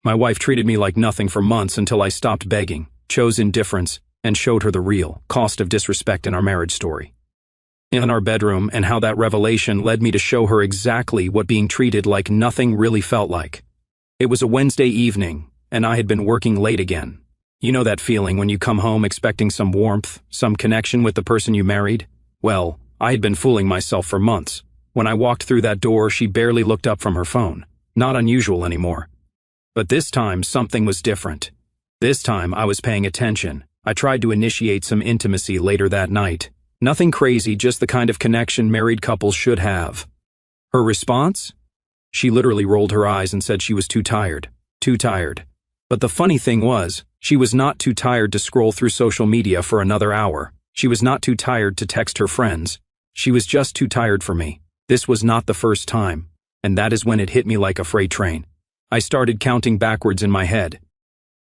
My wife treated me like nothing for months until I stopped begging, chose indifference, and showed her the real cost of disrespect in our marriage story. In our bedroom, and how that revelation led me to show her exactly what being treated like nothing really felt like. It was a Wednesday evening, and I had been working late again. You know that feeling when you come home expecting some warmth, some connection with the person you married? Well, I had been fooling myself for months. When I walked through that door, she barely looked up from her phone. Not unusual anymore. But this time, something was different. This time, I was paying attention. I tried to initiate some intimacy later that night. Nothing crazy, just the kind of connection married couples should have. Her response? She literally rolled her eyes and said she was too tired. Too tired. But the funny thing was, she was not too tired to scroll through social media for another hour. She was not too tired to text her friends. She was just too tired for me. This was not the first time. And that is when it hit me like a freight train. I started counting backwards in my head.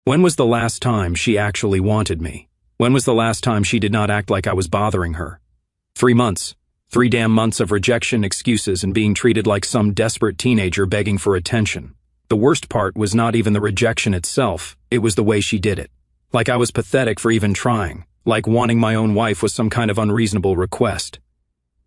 When was the last time she actually wanted me? When was the last time she did not act like I was bothering her? 3 months. 3 damn months of rejection, excuses, and being treated like some desperate teenager begging for attention. The worst part was not even the rejection itself, it was the way she did it. Like I was pathetic for even trying, like wanting my own wife was some kind of unreasonable request.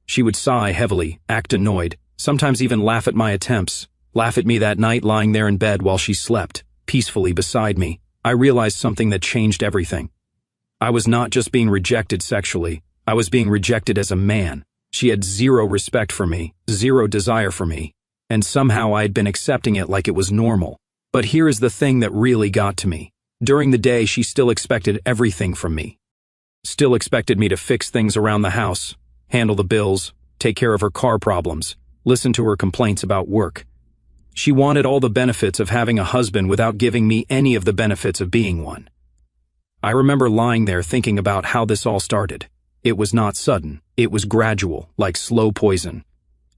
She would sigh heavily, act annoyed, sometimes even laugh at my attempts, laugh at me that night lying there in bed while she slept, peacefully beside me. I realized something that changed everything. I was not just being rejected sexually, I was being rejected as a man. She had zero respect for me, zero desire for me, and somehow I had been accepting it like it was normal. But here is the thing that really got to me. During the day, she still expected everything from me. Still expected me to fix things around the house, handle the bills, take care of her car problems, listen to her complaints about work. She wanted all the benefits of having a husband without giving me any of the benefits of being one. I remember lying there thinking about how this all started. It was not sudden, it was gradual, like slow poison.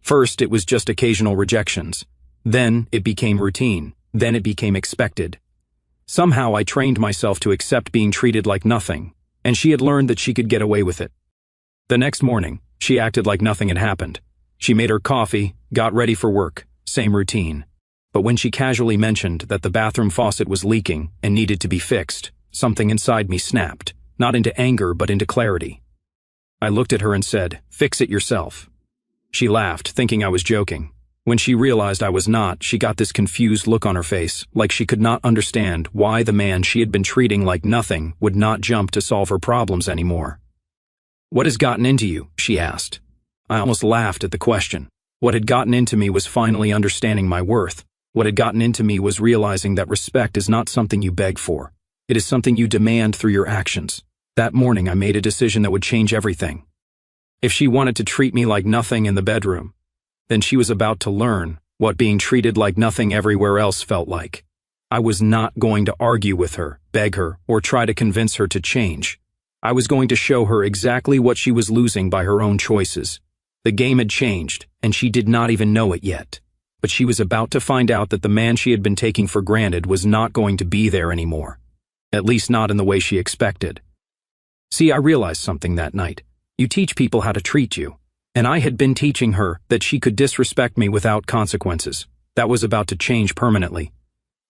First, it was just occasional rejections. Then, it became routine. Then it became expected. Somehow I trained myself to accept being treated like nothing, and she had learned that she could get away with it. The next morning, she acted like nothing had happened. She made her coffee, got ready for work, same routine. But when she casually mentioned that the bathroom faucet was leaking and needed to be fixed, something inside me snapped, not into anger but into clarity. I looked at her and said, "Fix it yourself." She laughed, thinking I was joking. When she realized I was not, she got this confused look on her face, like she could not understand why the man she had been treating like nothing would not jump to solve her problems anymore. "What has gotten into you?" she asked. I almost laughed at the question. What had gotten into me was finally understanding my worth. What had gotten into me was realizing that respect is not something you beg for. It is something you demand through your actions. That morning I made a decision that would change everything. If she wanted to treat me like nothing in the bedroom, then she was about to learn what being treated like nothing everywhere else felt like. I was not going to argue with her, beg her, or try to convince her to change. I was going to show her exactly what she was losing by her own choices. The game had changed, and she did not even know it yet. But she was about to find out that the man she had been taking for granted was not going to be there anymore. At least not in the way she expected. See, I realized something that night. You teach people how to treat you. And I had been teaching her that she could disrespect me without consequences. That was about to change permanently.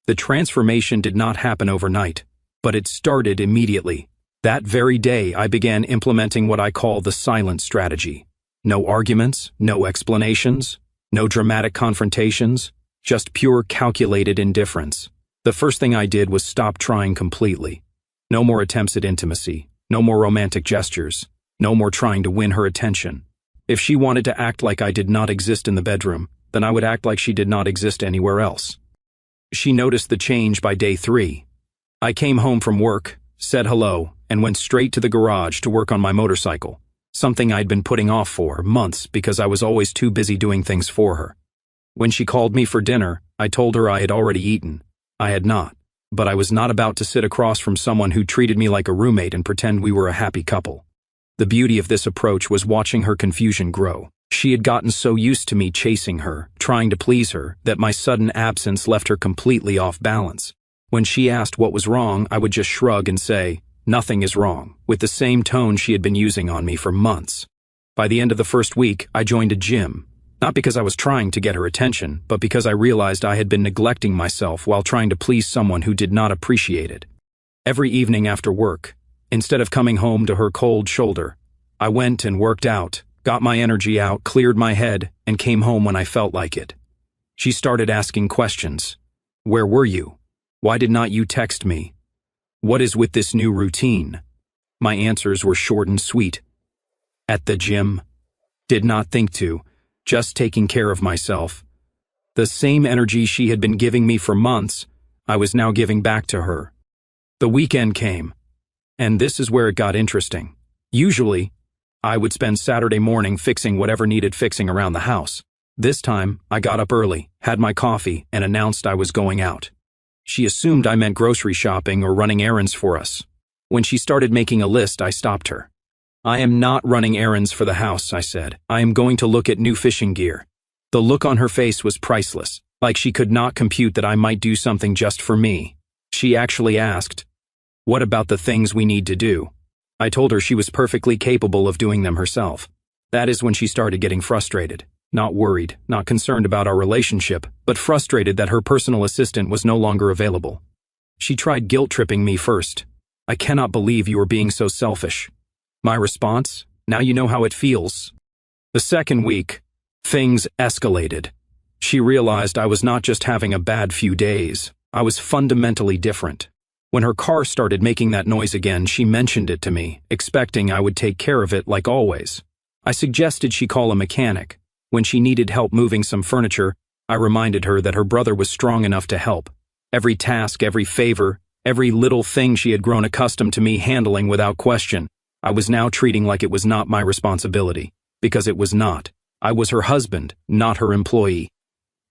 The transformation did not happen overnight, but it started immediately. That very day, I began implementing what I call the silent strategy. No arguments, no explanations, no dramatic confrontations, just pure calculated indifference. The first thing I did was stop trying completely. No more attempts at intimacy, no more romantic gestures, no more trying to win her attention. If she wanted to act like I did not exist in the bedroom, then I would act like she did not exist anywhere else. She noticed the change by day 3. I came home from work, said hello, and went straight to the garage to work on my motorcycle, something I'd been putting off for months because I was always too busy doing things for her. When she called me for dinner, I told her I had already eaten. I had not, but I was not about to sit across from someone who treated me like a roommate and pretend we were a happy couple. The beauty of this approach was watching her confusion grow. She had gotten so used to me chasing her, trying to please her, that my sudden absence left her completely off balance. When she asked what was wrong, I would just shrug and say, "Nothing is wrong," with the same tone she had been using on me for months. By the end of the first week, I joined a gym. Not because I was trying to get her attention, but because I realized I had been neglecting myself while trying to please someone who did not appreciate it. Every evening after work, instead of coming home to her cold shoulder, I went and worked out, got my energy out, cleared my head, and came home when I felt like it. She started asking questions. Where were you? Why did not you text me? What is with this new routine? My answers were short and sweet. At the gym. Did not think to. Just taking care of myself. The same energy she had been giving me for months, I was now giving back to her. The weekend came, and this is where it got interesting. Usually, I would spend Saturday morning fixing whatever needed fixing around the house. This time, I got up early, had my coffee, and announced I was going out. She assumed I meant grocery shopping or running errands for us. When she started making a list, I stopped her. I am not running errands for the house, I said. I am going to look at new fishing gear. The look on her face was priceless, like she could not compute that I might do something just for me. She actually asked, "What about the things we need to do?" I told her she was perfectly capable of doing them herself. That is when she started getting frustrated. Not worried, not concerned about our relationship, but frustrated that her personal assistant was no longer available. She tried guilt-tripping me first. "I cannot believe you are being so selfish." My response, "Now you know how it feels." The second week, things escalated. She realized I was not just having a bad few days, I was fundamentally different. When her car started making that noise again, she mentioned it to me, expecting I would take care of it like always. I suggested she call a mechanic. When she needed help moving some furniture, I reminded her that her brother was strong enough to help. Every task, every favor, every little thing she had grown accustomed to me handling without question, I was now treating like it was not my responsibility, because it was not. I was her husband, not her employee.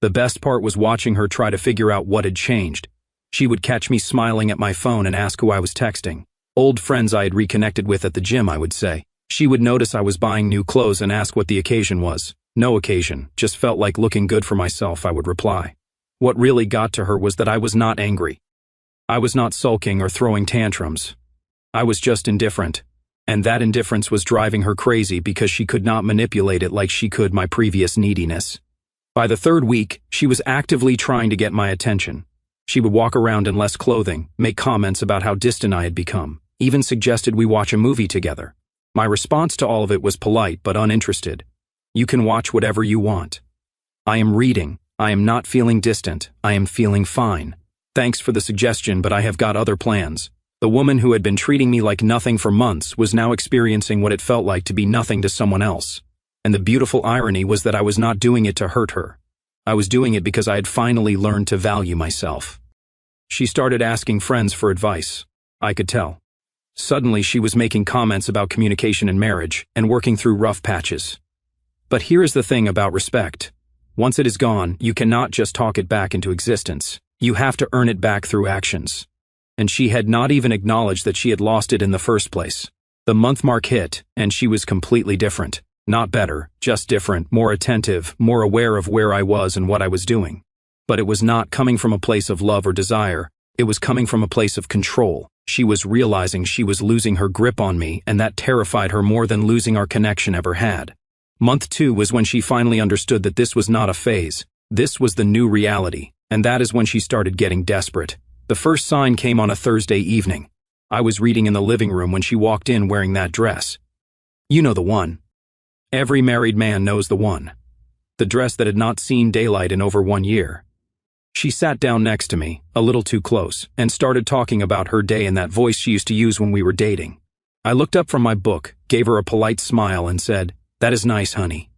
The best part was watching her try to figure out what had changed. She would catch me smiling at my phone and ask who I was texting. Old friends I had reconnected with at the gym, I would say. She would notice I was buying new clothes and ask what the occasion was. No occasion, just felt like looking good for myself, I would reply. What really got to her was that I was not angry. I was not sulking or throwing tantrums. I was just indifferent. And that indifference was driving her crazy because she could not manipulate it like she could my previous neediness. By the third week, she was actively trying to get my attention. She would walk around in less clothing, make comments about how distant I had become, even suggested we watch a movie together. My response to all of it was polite but uninterested. "You can watch whatever you want. I am reading. I am not feeling distant. I am feeling fine. Thanks for the suggestion, but I have got other plans." The woman who had been treating me like nothing for months was now experiencing what it felt like to be nothing to someone else. And the beautiful irony was that I was not doing it to hurt her. I was doing it because I had finally learned to value myself. She started asking friends for advice. I could tell. Suddenly she was making comments about communication in marriage and working through rough patches. But here is the thing about respect. Once it is gone, you cannot just talk it back into existence. You have to earn it back through actions. And she had not even acknowledged that she had lost it in the first place. The month mark hit, and she was completely different. Not better, just different, more attentive, more aware of where I was and what I was doing. But it was not coming from a place of love or desire. It was coming from a place of control. She was realizing she was losing her grip on me, and that terrified her more than losing our connection ever had. Month 2 was when she finally understood that this was not a phase. This was the new reality, and that is when she started getting desperate. The first sign came on a Thursday evening. I was reading in the living room when she walked in wearing that dress. You know the one. Every married man knows the one. The dress that had not seen daylight in over 1 year. She sat down next to me, a little too close, and started talking about her day in that voice she used to use when we were dating. I looked up from my book, gave her a polite smile, and said, "That is nice, honey."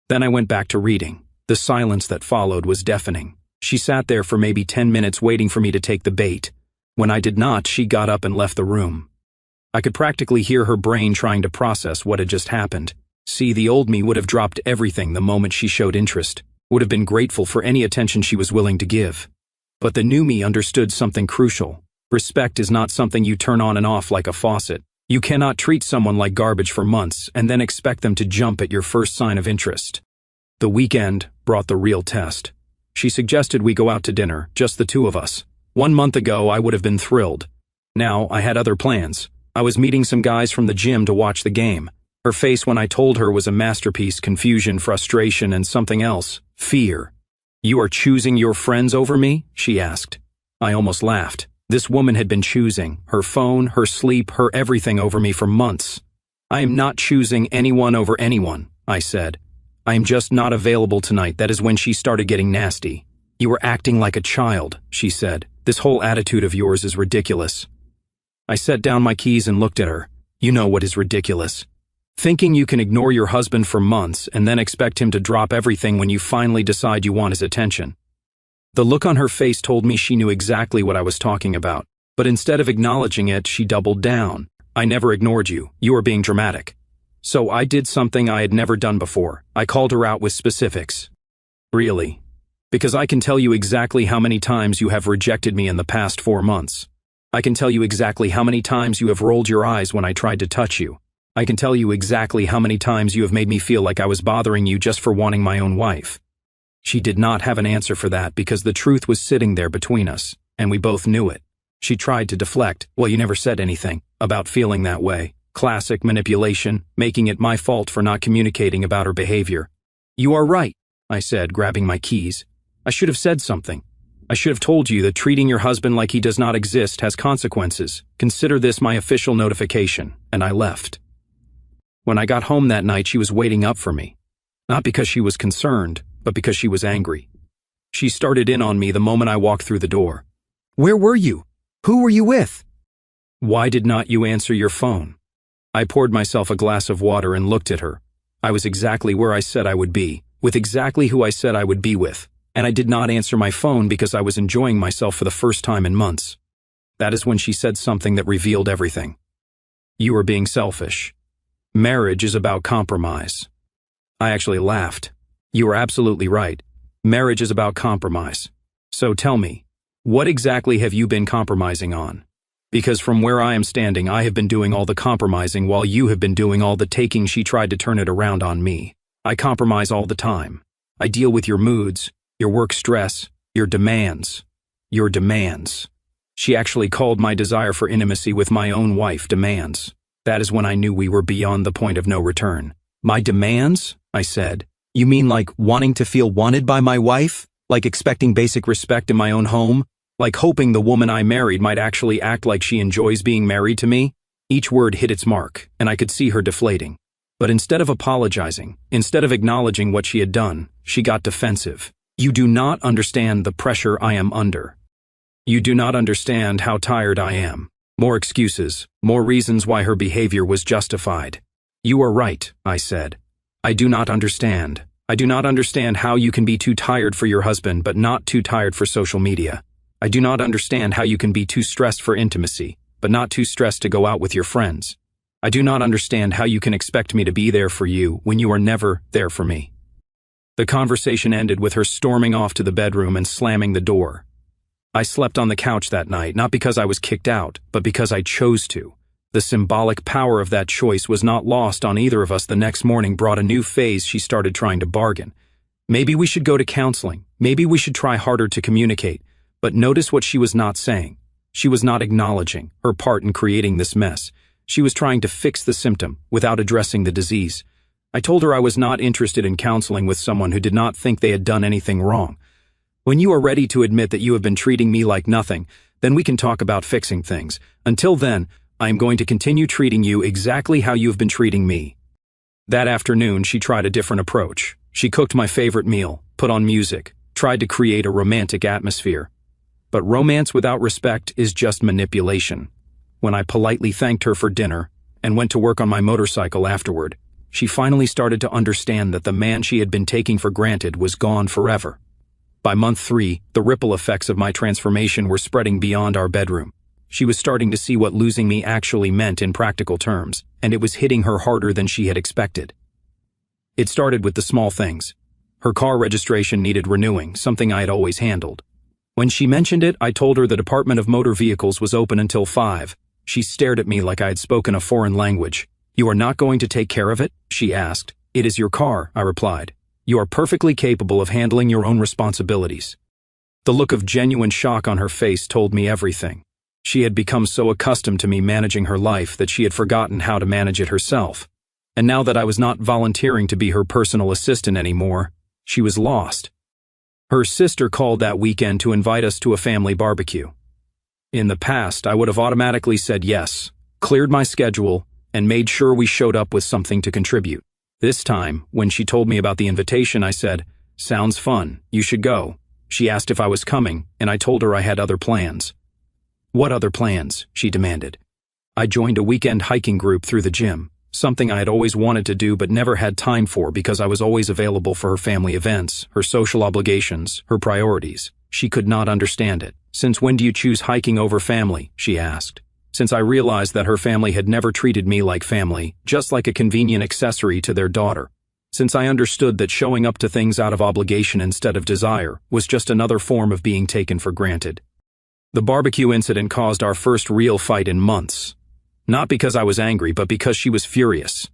Then I went back to reading. The silence that followed was deafening. She sat there for maybe 10 minutes waiting for me to take the bait. When I did not, she got up and left the room. I could practically hear her brain trying to process what had just happened. See, the old me would have dropped everything the moment she showed interest, would have been grateful for any attention she was willing to give. But the new me understood something crucial. Respect is not something you turn on and off like a faucet. You cannot treat someone like garbage for months and then expect them to jump at your first sign of interest. The weekend brought the real test. She suggested we go out to dinner, just the two of us. 1 month ago, I would have been thrilled. Now, I had other plans. I was meeting some guys from the gym to watch the game, Her face when I told her was a masterpiece: confusion, frustration, and something else: fear. "You are choosing your friends over me?" she asked. I almost laughed. This woman had been choosing her phone, her sleep, her everything over me for months. "I am not choosing anyone over anyone," I said. "I am just not available tonight." That is when she started getting nasty. "You are acting like a child," she said. "This whole attitude of yours is ridiculous." I set down my keys and looked at her. "You know what is ridiculous? Thinking you can ignore your husband for months and then expect him to drop everything when you finally decide you want his attention." The look on her face told me she knew exactly what I was talking about, but instead of acknowledging it, she doubled down. "I never ignored you. You are being dramatic." So I did something I had never done before. I called her out with specifics. "Really? Because I can tell you exactly how many times you have rejected me in the past 4 months. I can tell you exactly how many times you have rolled your eyes when I tried to touch you. I can tell you exactly how many times you have made me feel like I was bothering you just for wanting my own wife." She did not have an answer for that because the truth was sitting there between us, and we both knew it. She tried to deflect. "Well, you never said anything about feeling that way." Classic manipulation, making it my fault for not communicating about her behavior. "You are right," I said, grabbing my keys. "I should have said something. I should have told you that treating your husband like he does not exist has consequences. Consider this my official notification," and I left. When I got home that night, she was waiting up for me. Not because she was concerned, but because she was angry. She started in on me the moment I walked through the door. "Where were you? Who were you with? Why did not you answer your phone?" I poured myself a glass of water and looked at her. I was exactly where I said I would be, with exactly who I said I would be with, and I did not answer my phone because I was enjoying myself for the first time in months. That is when she said something that revealed everything. "You are being selfish. Marriage is about compromise." I actually laughed. "You are absolutely right. Marriage is about compromise. So tell me, what exactly have you been compromising on? Because from where I am standing, I have been doing all the compromising while you have been doing all the taking." She tried to turn it around on me. "I compromise all the time. I deal with your moods, your work stress, your demands. Your demands." She actually called my desire for intimacy with my own wife demands. That is when I knew we were beyond the point of no return. "My demands?" I said. "You mean like wanting to feel wanted by my wife? Like expecting basic respect in my own home? Like hoping the woman I married might actually act like she enjoys being married to me?" Each word hit its mark, and I could see her deflating. But instead of apologizing, instead of acknowledging what she had done, she got defensive. "You do not understand the pressure I am under. You do not understand how tired I am." More excuses, more reasons why her behavior was justified. "You are right," I said. "I do not understand. I do not understand how you can be too tired for your husband but not too tired for social media. I do not understand how you can be too stressed for intimacy, but not too stressed to go out with your friends. I do not understand how you can expect me to be there for you when you are never there for me." The conversation ended with her storming off to the bedroom and slamming the door. I slept on the couch that night, not because I was kicked out, but because I chose to. The symbolic power of that choice was not lost on either of us. The next morning brought a new phase. She started trying to bargain. "Maybe we should go to counseling. Maybe we should try harder to communicate." But notice what she was not saying. She was not acknowledging her part in creating this mess. She was trying to fix the symptom without addressing the disease. I told her I was not interested in counseling with someone who did not think they had done anything wrong. "When you are ready to admit that you have been treating me like nothing, then we can talk about fixing things. Until then, I am going to continue treating you exactly how you have been treating me." That afternoon, she tried a different approach. She cooked my favorite meal, put on music, tried to create a romantic atmosphere. But romance without respect is just manipulation. When I politely thanked her for dinner and went to work on my motorcycle afterward, she finally started to understand that the man she had been taking for granted was gone forever. By month 3, the ripple effects of my transformation were spreading beyond our bedroom. She was starting to see what losing me actually meant in practical terms, and it was hitting her harder than she had expected. It started with the small things. Her car registration needed renewing, something I had always handled. When she mentioned it, I told her the Department of Motor Vehicles was open until 5. She stared at me like I had spoken a foreign language. "You are not going to take care of it?" she asked. "It is your car," I replied. "You are perfectly capable of handling your own responsibilities." The look of genuine shock on her face told me everything. She had become so accustomed to me managing her life that she had forgotten how to manage it herself. And now that I was not volunteering to be her personal assistant anymore, she was lost. Her sister called that weekend to invite us to a family barbecue. In the past, I would have automatically said yes, cleared my schedule, and made sure we showed up with something to contribute. This time, when she told me about the invitation, I said, "Sounds fun, you should go." She asked if I was coming, and I told her I had other plans. "What other plans?" she demanded. I joined a weekend hiking group through the gym, something I had always wanted to do but never had time for because I was always available for her family events, her social obligations, her priorities. She could not understand it. "Since when do you choose hiking over family?" she asked. Since I realized that her family had never treated me like family, just like a convenient accessory to their daughter. Since I understood that showing up to things out of obligation instead of desire was just another form of being taken for granted. The barbecue incident caused our first real fight in months. Not because I was angry, but because she was furious.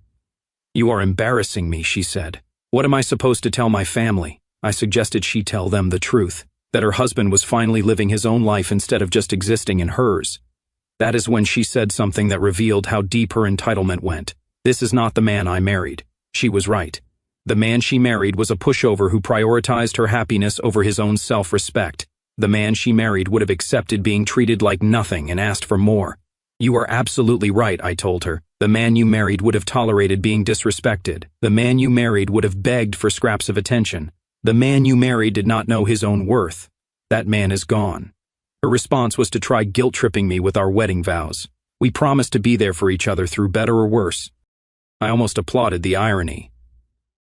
"You are embarrassing me," she said. "What am I supposed to tell my family?" I suggested she tell them the truth, that her husband was finally living his own life instead of just existing in hers. That is when she said something that revealed how deep her entitlement went. "This is not the man I married." She was right. The man she married was a pushover who prioritized her happiness over his own self-respect. The man she married would have accepted being treated like nothing and asked for more. "You are absolutely right," I told her. "The man you married would have tolerated being disrespected. The man you married would have begged for scraps of attention. The man you married did not know his own worth. That man is gone." Her response was to try guilt-tripping me with our wedding vows. We promised to be there for each other through better or worse. I almost applauded the irony.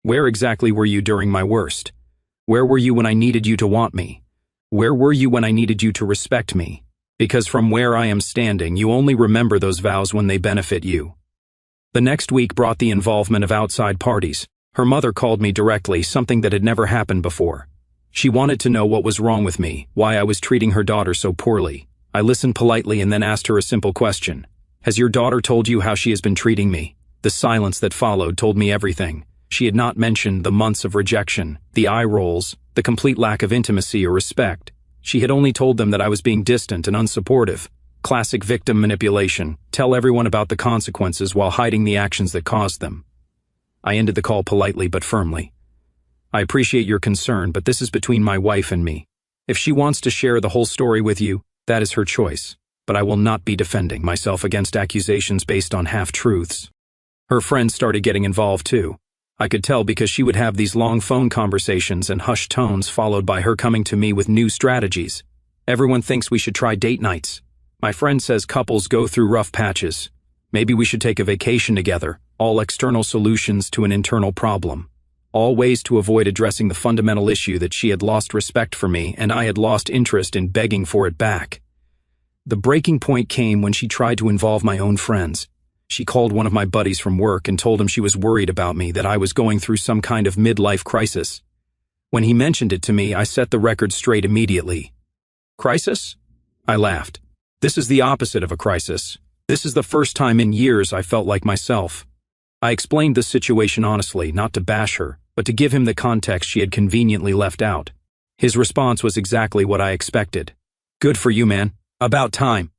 Where exactly were you during my worst? Where were you when I needed you to want me? Where were you when I needed you to respect me? Because from where I am standing, you only remember those vows when they benefit you. The next week brought the involvement of outside parties. Her mother called me directly, something that had never happened before. She wanted to know what was wrong with me, why I was treating her daughter so poorly. I listened politely and then asked her a simple question. "Has your daughter told you how she has been treating me?" The silence that followed told me everything. She had not mentioned the months of rejection, the eye rolls, the complete lack of intimacy or respect. She had only told them that I was being distant and unsupportive. Classic victim manipulation. Tell everyone about the consequences while hiding the actions that caused them. I ended the call politely but firmly. "I appreciate your concern, but this is between my wife and me. If she wants to share the whole story with you, that is her choice, but I will not be defending myself against accusations based on half-truths." Her friends started getting involved too. I could tell because she would have these long phone conversations and hushed tones followed by her coming to me with new strategies. "Everyone thinks we should try date nights. My friend says couples go through rough patches. Maybe we should take a vacation together, all external solutions to an internal problem. All ways to avoid addressing the fundamental issue that she had lost respect for me and I had lost interest in begging for it back. The breaking point came when she tried to involve my own friends. She called one of my buddies from work and told him she was worried about me, that I was going through some kind of midlife crisis. When he mentioned it to me, I set the record straight immediately. "Crisis?" I laughed. "This is the opposite of a crisis. This is the first time in years I felt like myself." I explained the situation honestly, not to bash her, but to give him the context she had conveniently left out. His response was exactly what I expected. "Good for you, man. About time."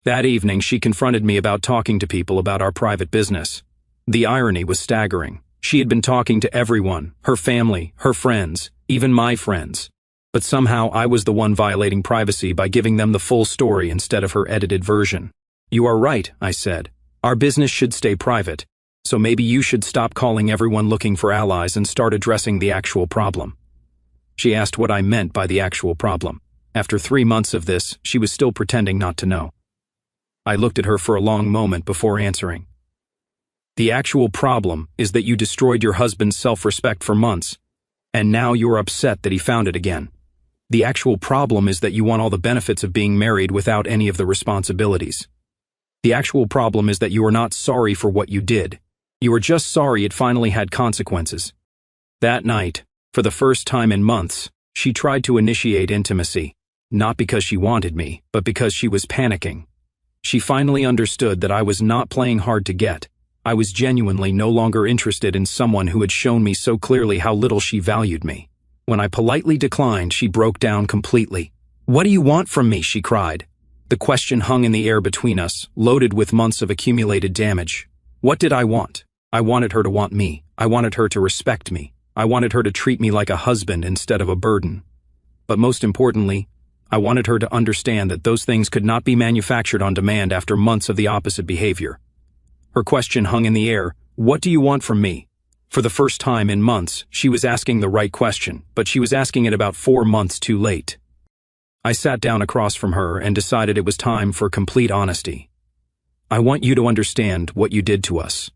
That evening, she confronted me about talking to people about our private business. The irony was staggering. She had been talking to everyone, her family, her friends, even my friends. But somehow I was the one violating privacy by giving them the full story instead of her edited version. "You are right," I said. "Our business should stay private. So maybe you should stop calling everyone looking for allies and start addressing the actual problem." She asked what I meant by the actual problem. After 3 months of this, she was still pretending not to know. I looked at her for a long moment before answering. "The actual problem is that you destroyed your husband's self-respect for months, and now you're upset that he found it again. The actual problem is that you want all the benefits of being married without any of the responsibilities. The actual problem is that you are not sorry for what you did. You are just sorry it finally had consequences." That night, for the first time in months, she tried to initiate intimacy, not because she wanted me, but because she was panicking. She finally understood that I was not playing hard to get. I was genuinely no longer interested in someone who had shown me so clearly how little she valued me. When I politely declined, she broke down completely. "What do you want from me?" she cried. The question hung in the air between us, loaded with months of accumulated damage. What did I want? I wanted her to want me. I wanted her to respect me. I wanted her to treat me like a husband instead of a burden. But most importantly, I wanted her to understand that those things could not be manufactured on demand after months of the opposite behavior. Her question hung in the air, "What do you want from me?" For the first time in months, she was asking the right question, but she was asking it about 4 months too late. I sat down across from her and decided it was time for complete honesty. I want you to understand what you did to us.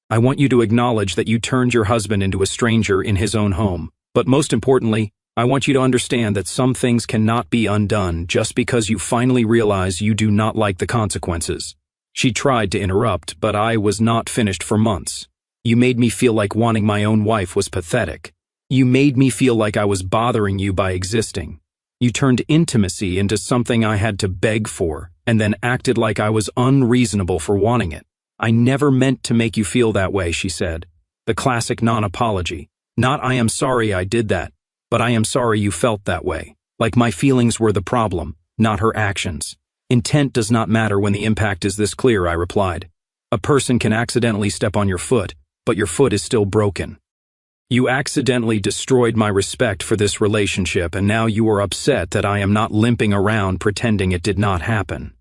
I want you to acknowledge that you turned your husband into a stranger in his own home. But most importantly, I want you to understand that some things cannot be undone just because you finally realize you do not like the consequences. She tried to interrupt, but I was not finished for months. You made me feel like wanting my own wife was pathetic. You made me feel like I was bothering you by existing. You turned intimacy into something I had to beg for, and then acted like I was unreasonable for wanting it. I never meant to make you feel that way, she said. The classic non-apology. Not "I am sorry I did that," but "I am sorry you felt that way." Like my feelings were the problem, not her actions. Intent does not matter when the impact is this clear, I replied. A person can accidentally step on your foot, but your foot is still broken. You accidentally destroyed my respect for this relationship, and now you are upset that I am not limping around pretending it did not happen.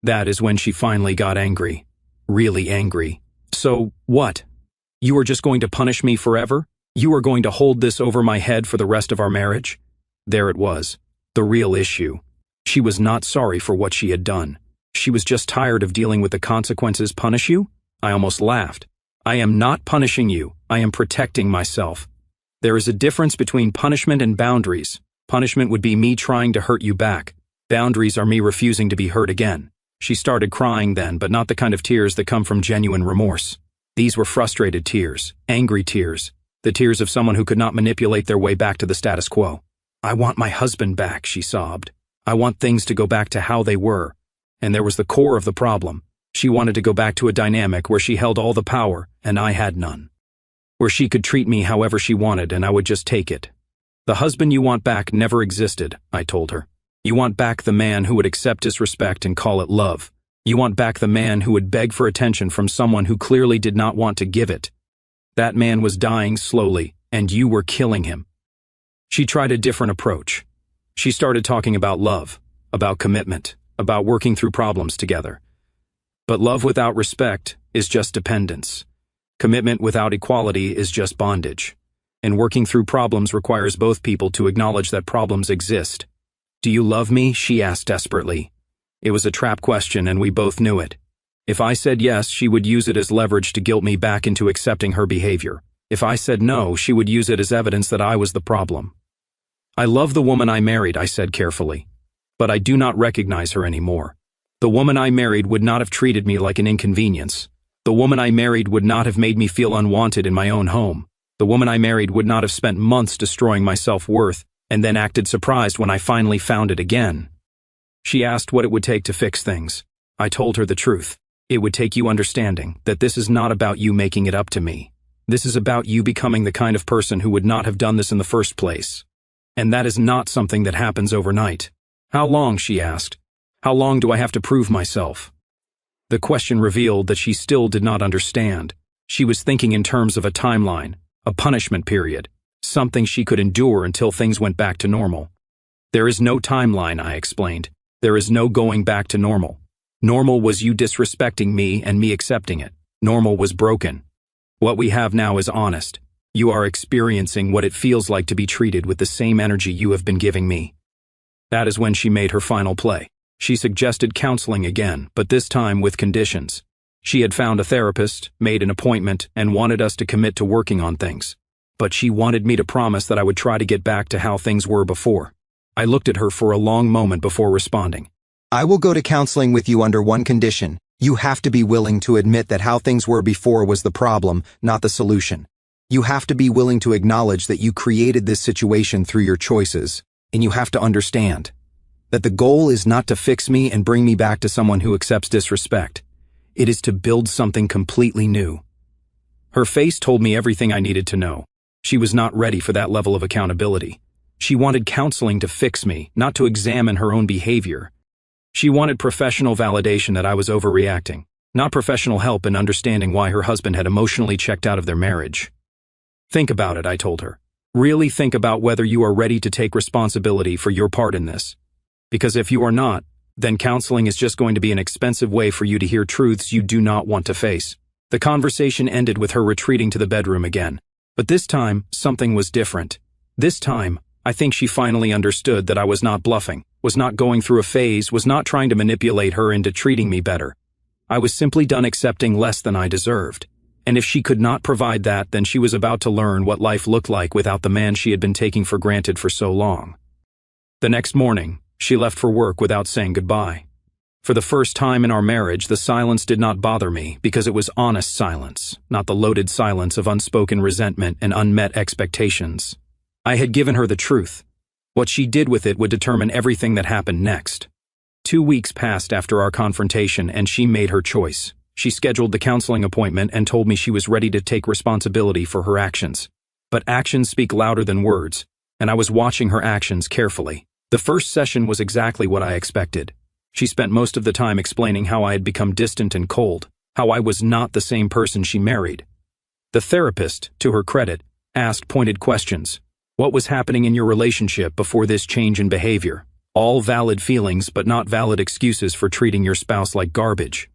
That is when she finally got angry. Really angry. So, what? You are just going to punish me forever? You are going to hold this over my head for the rest of our marriage? There it was. The real issue. She was not sorry for what she had done. She was just tired of dealing with the consequences. Punish you? I almost laughed. I am not punishing you. I am protecting myself. There is a difference between punishment and boundaries. Punishment would be me trying to hurt you back. Boundaries are me refusing to be hurt again. She started crying then, but not the kind of tears that come from genuine remorse. These were frustrated tears, angry tears, the tears of someone who could not manipulate their way back to the status quo. I want my husband back, she sobbed. I want things to go back to how they were. And there was the core of the problem. She wanted to go back to a dynamic where she held all the power and I had none. Where she could treat me however she wanted and I would just take it. The husband you want back never existed, I told her. You want back the man who would accept disrespect and call it love. You want back the man who would beg for attention from someone who clearly did not want to give it. That man was dying slowly, and you were killing him. She tried a different approach. She started talking about love, about commitment, about working through problems together. But love without respect is just dependence. Commitment without equality is just bondage. And working through problems requires both people to acknowledge that problems exist. Do you love me? She asked desperately. It was a trap question and we both knew it. If I said yes, she would use it as leverage to guilt me back into accepting her behavior. If I said no, she would use it as evidence that I was the problem. I love the woman I married, I said carefully. But I do not recognize her anymore. The woman I married would not have treated me like an inconvenience. The woman I married would not have made me feel unwanted in my own home. The woman I married would not have spent months destroying my self-worth and then acted surprised when I finally found it again. She asked what it would take to fix things. I told her the truth. It would take you understanding that this is not about you making it up to me. This is about you becoming the kind of person who would not have done this in the first place. And that is not something that happens overnight. How long? She asked. How long do I have to prove myself? The question revealed that she still did not understand. She was thinking in terms of a timeline, a punishment period, something she could endure until things went back to normal. There is no timeline, I explained. There is no going back to normal. Normal was you disrespecting me and me accepting it. Normal was broken. What we have now is honest. You are experiencing what it feels like to be treated with the same energy you have been giving me. That is when she made her final play. She suggested counseling again, but this time with conditions. She had found a therapist, made an appointment, and wanted us to commit to working on things. But she wanted me to promise that I would try to get back to how things were before. I looked at her for a long moment before responding. I will go to counseling with you under one condition. You have to be willing to admit that how things were before was the problem, not the solution. You have to be willing to acknowledge that you created this situation through your choices, and you have to understand that the goal is not to fix me and bring me back to someone who accepts disrespect. It is to build something completely new. Her face told me everything I needed to know. She was not ready for that level of accountability. She wanted counseling to fix me, not to examine her own behavior. She wanted professional validation that I was overreacting. not professional help in understanding why her husband had emotionally checked out of their marriage. Think about it, I told her. Really think about whether you are ready to take responsibility for your part in this. Because if you are not, then counseling is just going to be an expensive way for you to hear truths you do not want to face. The conversation ended with her retreating to the bedroom again. But this time, something was different. This time, I think she finally understood that I was not bluffing, was not going through a phase, was not trying to manipulate her into treating me better. I was simply done accepting less than I deserved. And if she could not provide that, then she was about to learn what life looked like without the man she had been taking for granted for so long. The next morning, she left for work without saying goodbye. For the first time in our marriage, the silence did not bother me because it was honest silence, not the loaded silence of unspoken resentment and unmet expectations. I had given her the truth. What she did with it would determine everything that happened next. 2 weeks passed after our confrontation and she made her choice. She scheduled the counseling appointment and told me she was ready to take responsibility for her actions. But actions speak louder than words, and I was watching her actions carefully. The first session was exactly what I expected. She spent most of the time explaining how I had become distant and cold, how I was not the same person she married. The therapist, to her credit, asked pointed questions. What was happening in your relationship before this change in behavior? All valid feelings, but not valid excuses for treating your spouse like garbage.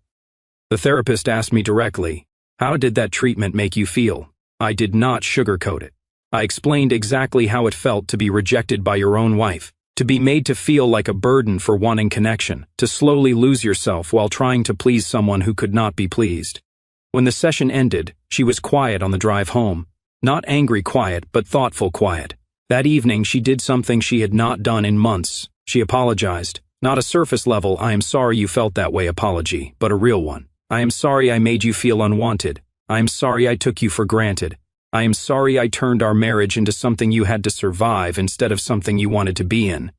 The therapist asked me directly, how did that treatment make you feel? I did not sugarcoat it. I explained exactly how it felt to be rejected by your own wife, to be made to feel like a burden for wanting connection, to slowly lose yourself while trying to please someone who could not be pleased. When the session ended, she was quiet on the drive home. Not angry quiet, but thoughtful quiet. That evening she did something she had not done in months. She apologized. Not a surface level, I am sorry you felt that way apology, but a real one. I am sorry I made you feel unwanted. I am sorry I took you for granted. I am sorry I turned our marriage into something you had to survive instead of something you wanted to be in.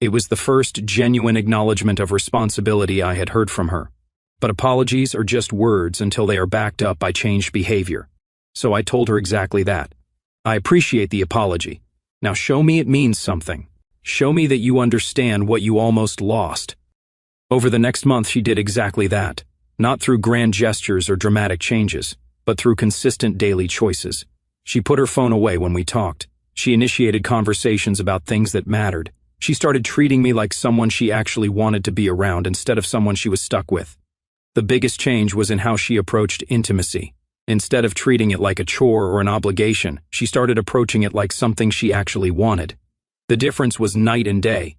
It was the first genuine acknowledgement of responsibility I had heard from her. But apologies are just words until they are backed up by changed behavior. So I told her exactly that. I appreciate the apology. Now show me it means something. Show me that you understand what you almost lost. Over the next month she did exactly that. Not through grand gestures or dramatic changes, but through consistent daily choices. She put her phone away when we talked. She initiated conversations about things that mattered. She started treating me like someone she actually wanted to be around instead of someone she was stuck with. The biggest change was in how she approached intimacy. Instead of treating it like a chore or an obligation, she started approaching it like something she actually wanted. The difference was night and day.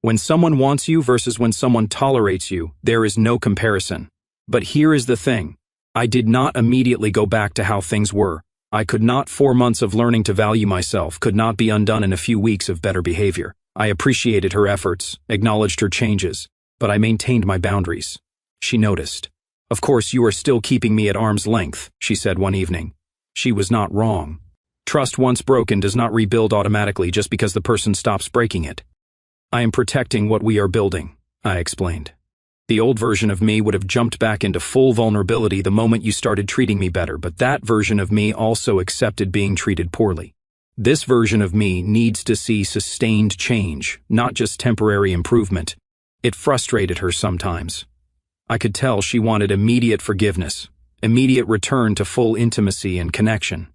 When someone wants you versus when someone tolerates you, there is no comparison. But here is the thing. I did not immediately go back to how things were. I could not. 4 months of learning to value myself could not be undone in a few weeks of better behavior. I appreciated her efforts, acknowledged her changes, but I maintained my boundaries. She noticed. Of course, you are still keeping me at arm's length, she said one evening. She was not wrong. Trust once broken does not rebuild automatically just because the person stops breaking it. I am protecting what we are building, I explained. The old version of me would have jumped back into full vulnerability the moment you started treating me better, but that version of me also accepted being treated poorly. This version of me needs to see sustained change, not just temporary improvement. It frustrated her sometimes. I could tell she wanted immediate forgiveness, immediate return to full intimacy and connection.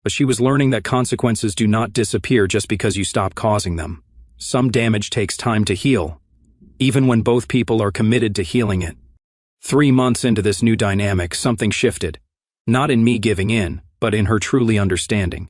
But she was learning that consequences do not disappear just because you stop causing them. Some damage takes time to heal, even when both people are committed to healing it. 3 months into this new dynamic, something shifted. Not in me giving in, but in her truly understanding.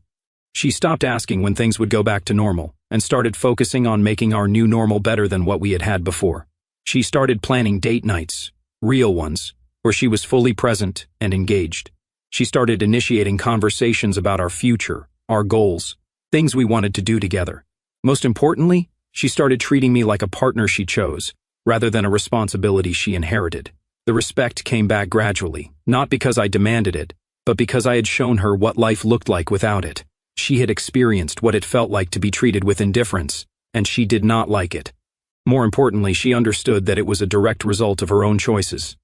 She stopped asking when things would go back to normal, and started focusing on making our new normal better than what we had had before. She started planning date nights, real ones, where she was fully present and engaged. She started initiating conversations about our future, our goals, things we wanted to do together. Most importantly, she started treating me like a partner she chose, rather than a responsibility she inherited. The respect came back gradually, not because I demanded it, but because I had shown her what life looked like without it. She had experienced what it felt like to be treated with indifference, and she did not like it. More importantly, she understood that it was a direct result of her own choices.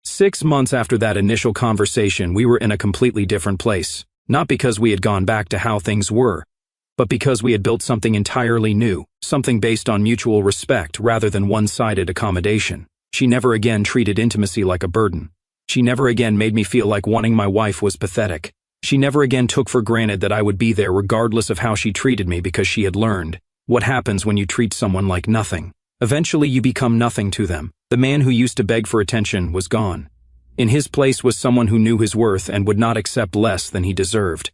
6 months after that initial conversation, we were in a completely different place, not because we had gone back to how things were, but because we had built something entirely new, something based on mutual respect rather than one-sided accommodation. She never again treated intimacy like a burden. She never again made me feel like wanting my wife was pathetic. She never again took for granted that I would be there regardless of how she treated me, because she had learned what happens when you treat someone like nothing. Eventually you become nothing to them. The man who used to beg for attention was gone. In his place was someone who knew his worth and would not accept less than he deserved.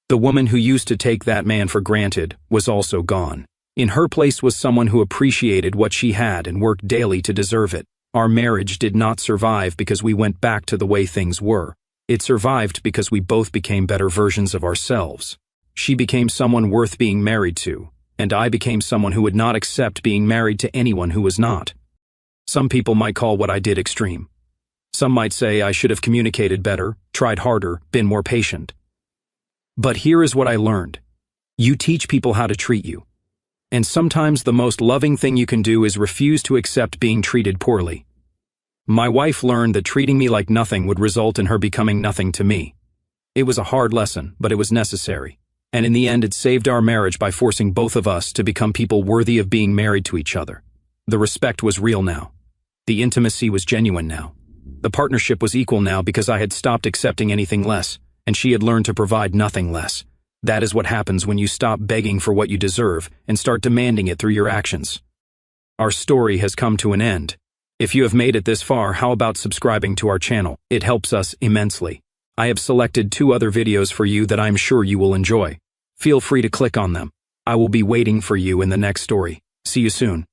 The woman who used to take that man for granted was also gone. In her place was someone who appreciated what she had and worked daily to deserve it. Our marriage did not survive because we went back to the way things were. It survived because we both became better versions of ourselves. She became someone worth being married to, and I became someone who would not accept being married to anyone who was not. Some people might call what I did extreme. Some might say I should have communicated better, tried harder, been more patient. But here is what I learned. You teach people how to treat you. And sometimes the most loving thing you can do is refuse to accept being treated poorly. My wife learned that treating me like nothing would result in her becoming nothing to me. It was a hard lesson, but it was necessary. And in the end, it saved our marriage by forcing both of us to become people worthy of being married to each other. The respect was real now. The intimacy was genuine now. The partnership was equal now because I had stopped accepting anything less, and she had learned to provide nothing less. That is what happens when you stop begging for what you deserve and start demanding it through your actions. Our story has come to an end. If you have made it this far, how about subscribing to our channel? It helps us immensely. I have selected 2 other videos for you that I'm sure you will enjoy. Feel free to click on them. I will be waiting for you in the next story. See you soon.